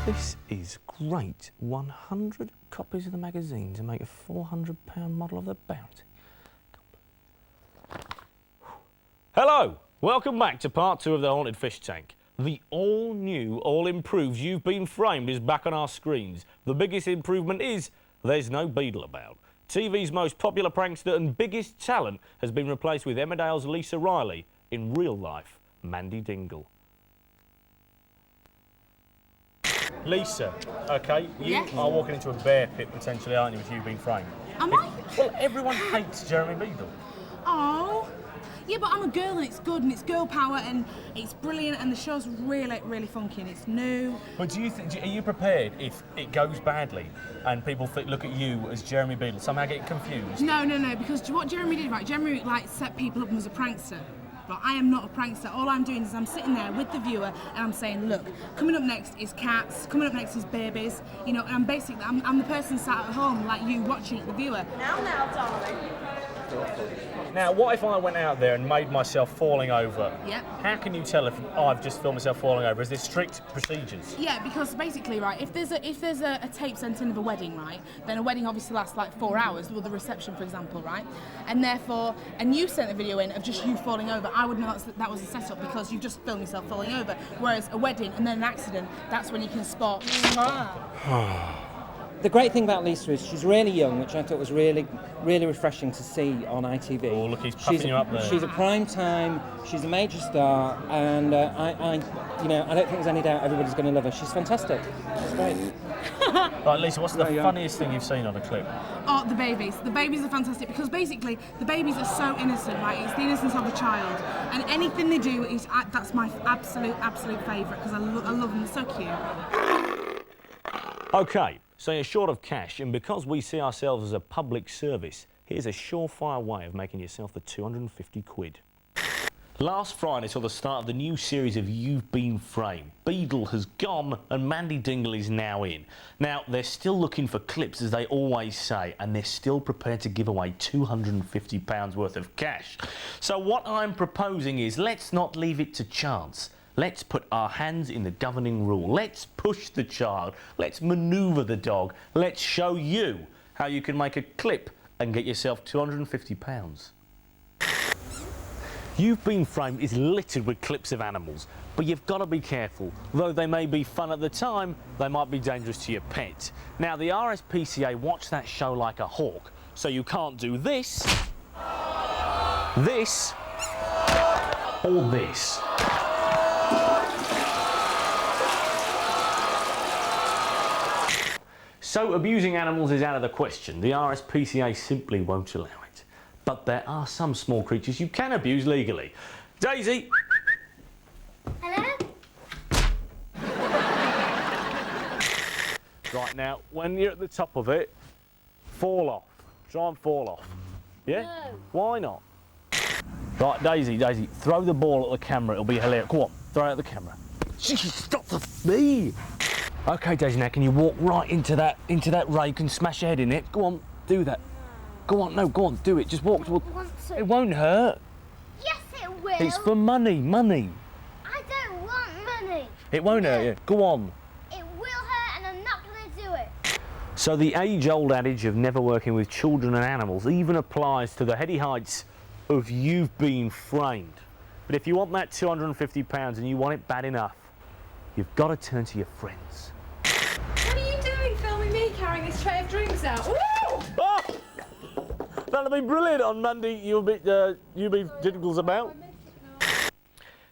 This is great. 100 copies of the magazine to make a £400 model of the Bounty. Hello! Welcome back to part 2 of the Haunted Fish Tank. The all-new, all-improved You've Been Framed is back on our screens. The biggest improvement is there's no beetle about. TV's most popular prankster and biggest talent has been replaced with Emmerdale's Lisa Riley. In real life, Mandy Dingle. Lisa, OK, you are walking into a bear pit potentially, aren't you, if You've Been Framed? Am I? Well, everyone hates Jeremy Beadle. Oh. Yeah, but I'm a girl and it's good and it's girl power and it's brilliant and the show's really, really funky and it's new. But do you are you prepared if it goes badly and people look at you as Jeremy Beadle, somehow get confused? No, because what Jeremy did, right, Jeremy set people up as a prankster. But I am not a prankster. All I'm doing is I'm sitting there with the viewer and I'm saying, look, coming up next is cats, coming up next is babies, you know, and I'm basically, I'm the person sat at home like you watching it, the viewer. Now, darling. Now, what if I went out there and made myself falling over? Yep. How can you tell if I've just filmed myself falling over? Is there strict procedures? Yeah, because basically, right, if there's a tape sent in of a wedding, right, then a wedding obviously lasts like 4 hours, with the reception, for example, right? And therefore, and you sent a video in of just you falling over, I would know that was a setup because you've just filmed yourself falling over. Whereas a wedding and then an accident, that's when you can spot. The great thing about Lisa is she's really young, which I thought was really, really refreshing to see on ITV. Oh, look, he's puffing you up there. She's a prime time, she's a major star, and I don't think there's any doubt everybody's going to love her. She's fantastic. She's great. Right, Lisa, what's the funniest thing you've seen on a clip? Oh, the babies. The babies are fantastic because basically the babies are so innocent, right? It's the innocence of a child, and anything they do is that's my absolute favourite because I love them. They're so cute. OK. So you're short of cash, and because we see ourselves as a public service, here's a surefire way of making yourself the 250 quid. Last Friday saw the start of the new series of You've Been Framed. Beadle has gone and Mandy Dingle is now in. Now, they're still looking for clips, as they always say, and they're still prepared to give away £250 worth of cash. So what I'm proposing is, let's not leave it to chance. Let's put our hands in the governing rule. Let's push the child. Let's manoeuvre the dog. Let's show you how you can make a clip and get yourself £250. You've Been Framed is littered with clips of animals, but you've got to be careful. Though they may be fun at the time, they might be dangerous to your pet. Now, the RSPCA watch that show like a hawk, so you can't do this, this, or this. So abusing animals is out of the question. The RSPCA simply won't allow it. But there are some small creatures you can abuse legally. Daisy! Hello? Right, now, when you're at the top of it, fall off. Try and fall off. Yeah? No. Why not? Right, Daisy, throw the ball at the camera. It'll be hilarious. Go on, throw it at the camera. Stop me! OK, Daisy, now can you walk right into that rake and smash your head in it? Go on, do that. Go on, no, go on, do it. Just walk. It won't hurt. Yes, it will. It's for money. I don't want money. It won't hurt you. Go on. It will hurt and I'm not going to do it. So the age-old adage of never working with children and animals even applies to the heady heights of You've Been Framed. But if you want that £250 and you want it bad enough, you've got to turn to your friends. What are you doing filming me carrying this tray of drinks out? Woo! Oh! That'll be brilliant on Monday. You've Been Dingle's about.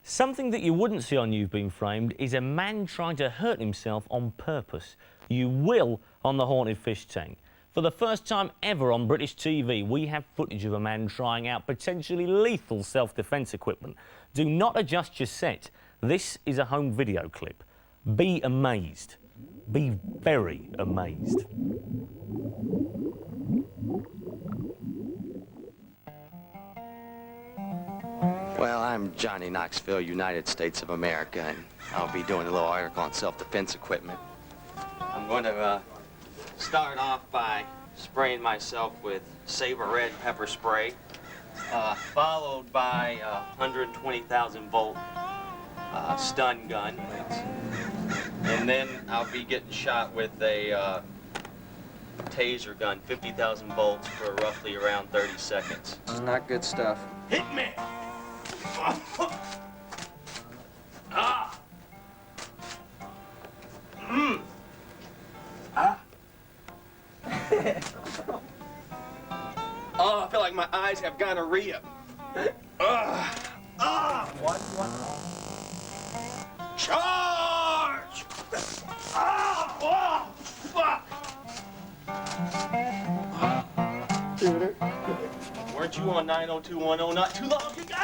Something that you wouldn't see on You've Been Framed is a man trying to hurt himself on purpose. You will on the Haunted Fish Tank. For the first time ever on British TV, we have footage of a man trying out potentially lethal self-defence equipment. Do not adjust your set. This is a home video clip. Be amazed. Be very amazed. Well, I'm Johnny Knoxville, United States of America, and I'll be doing a little article on self-defense equipment. I'm going to start off by spraying myself with Saber Red pepper spray, followed by a 120,000 volt stun gun. And then I'll be getting shot with a taser gun, 50,000 volts for roughly around 30 seconds. Not good stuff. Hit me! Ah! Mm. Ah! Oh, I feel like my eyes have gonorrhea. What? Charge! Oh, fuck! Weren't you on 90210 not too long ago?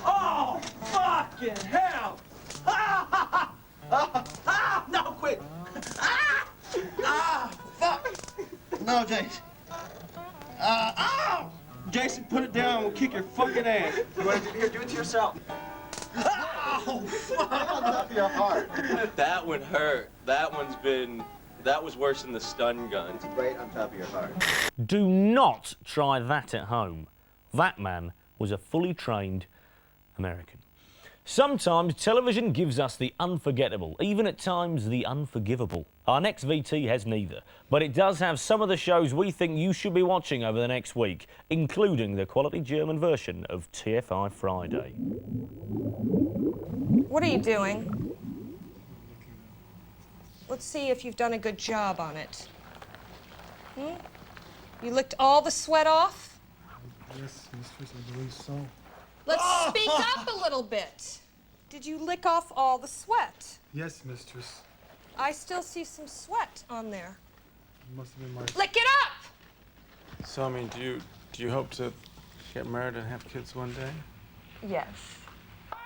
Oh, fucking hell! No, quit! Fuck! No, Jason. Jason, put it down. We'll kick your fucking ass. You want to do it here? Do it to yourself. Oh, fuck! On top of your heart. That one hurt. That was worse than the stun gun. Right on top of your heart. Do not try that at home. That man was a fully trained American. Sometimes television gives us the unforgettable, even at times the unforgivable. Our next VT has neither, but it does have some of the shows we think you should be watching over the next week, including the quality German version of TFI Friday. What are you doing? Let's see if you've done a good job on it. You licked all the sweat off? Yes, mistress, I believe so. Let's speak up a little bit. Did you lick off all the sweat? Yes, mistress. I still see some sweat on there. It must have been my... Lick it up! So, I mean, do you hope to get married and have kids one day? Yes.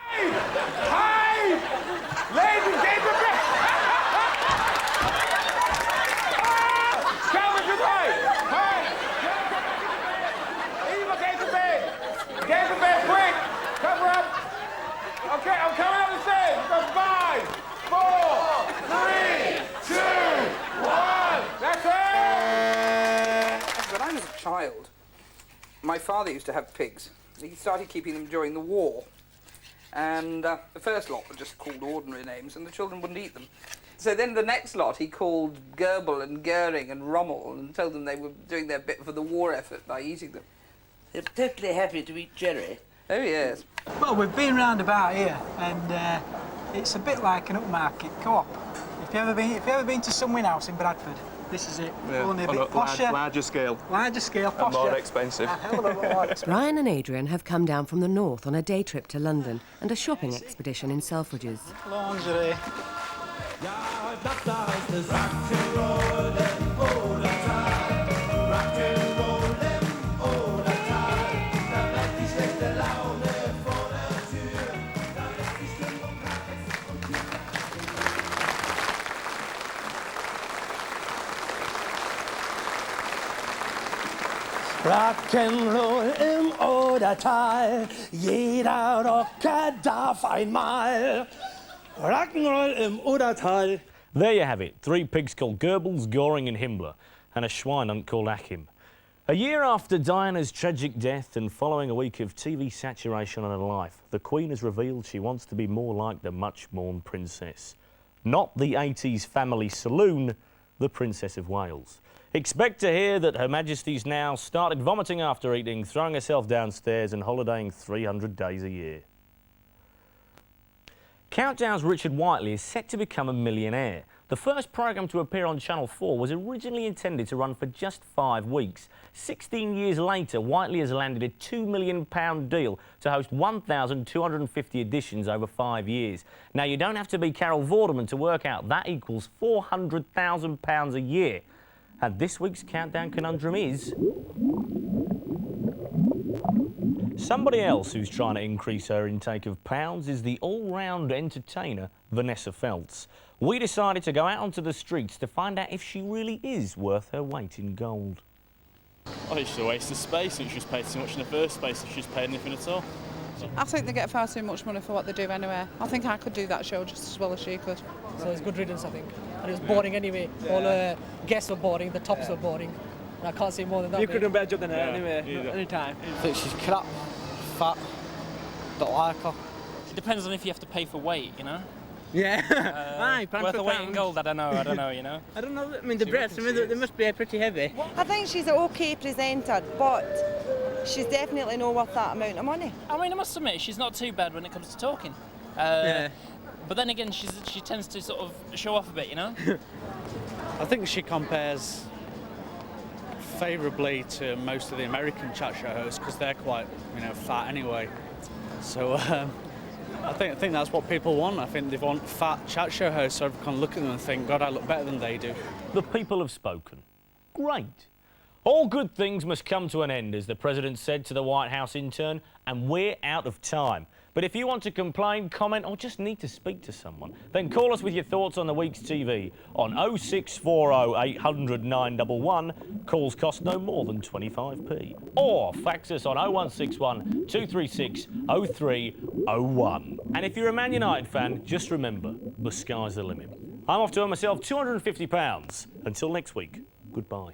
Hey! Ladies, get the bed! Cover your bed! Hey! Eva, get the bed! Get the bed, quick! Cover up! Okay, I'm coming up the stairs. Go 5, 4, 3, 2, 1. That's it! When I was a child, my father used to have pigs. He started keeping them during the war. And the first lot were just called ordinary names, and the children wouldn't eat them. So then the next lot he called Goebbels and Goering and Rommel, and told them they were doing their bit for the war effort by eating them. They're totally happy to eat Jerry. Oh, yes. Well, we've been round about here, and it's a bit like an upmarket co-op. If you ever been to some house in Bradford, this is it. Yeah, only a bit posher. Larger scale. Larger scale, posher. And more expensive. A hell of a lot more expensive. Ryan and Adrian have come down from the north on a day trip to London and a shopping expedition in Selfridges. Lingerie. Rock'n'Roll im Odertal, jeder Rocker darf einmal. Rock'n'Roll im Odertal. There you have it, 3 pigs called Goebbels, Goring and Himmler, and a Schweinhund called Achim. A year after Diana's tragic death and following a week of TV saturation on her life, the Queen has revealed she wants to be more like the much-mourned princess. Not the 80s family saloon, the Princess of Wales. Expect to hear that Her Majesty's now started vomiting after eating, throwing herself downstairs and holidaying 300 days a year. Countdown's Richard Whiteley is set to become a millionaire. The first programme to appear on Channel 4 was originally intended to run for just 5 weeks. 16 years later, Whiteley has landed a £2 million deal to host 1,250 editions over 5 years. Now, you don't have to be Carol Vorderman to work out that equals £400,000 a year. And this week's Countdown Conundrum is... Somebody else who's trying to increase her intake of pounds is the all-round entertainer Vanessa Feltz. We decided to go out onto the streets to find out if she really is worth her weight in gold. I think she's a waste of space and she's paid too much in the first place if she's paid anything at all. I think they get far too much money for what they do anyway. I think I could do that show just as well as she could. So it's good riddance, I think. And it was boring anyway. All the guests were boring, the tops were boring. And I can't say more than that. You could do a better job than her anyway, any time. I think she's crap, fat, don't like her. It depends on if you have to pay for weight, you know? Yeah. Aye, Worth a weight in gold, I don't know, you know. I don't know, I mean, the breasts, I mean, they must be pretty heavy. I think she's an okay presenter, but she's definitely not worth that amount of money. I mean, I must admit, she's not too bad when it comes to talking. Yeah. But then again, she tends to sort of show off a bit, you know? I think she compares favourably to most of the American chat show hosts because they're quite, you know, fat anyway. So I think that's what people want. I think they want fat chat show hosts so everyone can look at them and think, God, I look better than they do. The people have spoken. Great. All good things must come to an end, as the President said to the White House intern, and we're out of time. But if you want to complain, comment, or just need to speak to someone, then call us with your thoughts on the week's TV on 0640 800 911. Calls cost no more than 25p. Or fax us on 0161 236 0301. And if you're a Man United fan, just remember, the sky's the limit. I'm off to earn myself £250. Until next week, goodbye.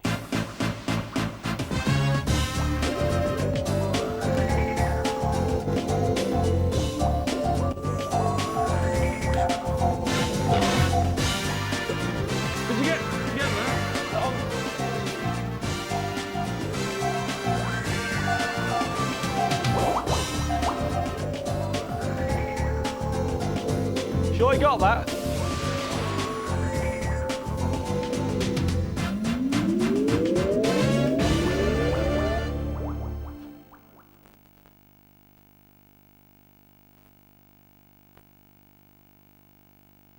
Sure you got that?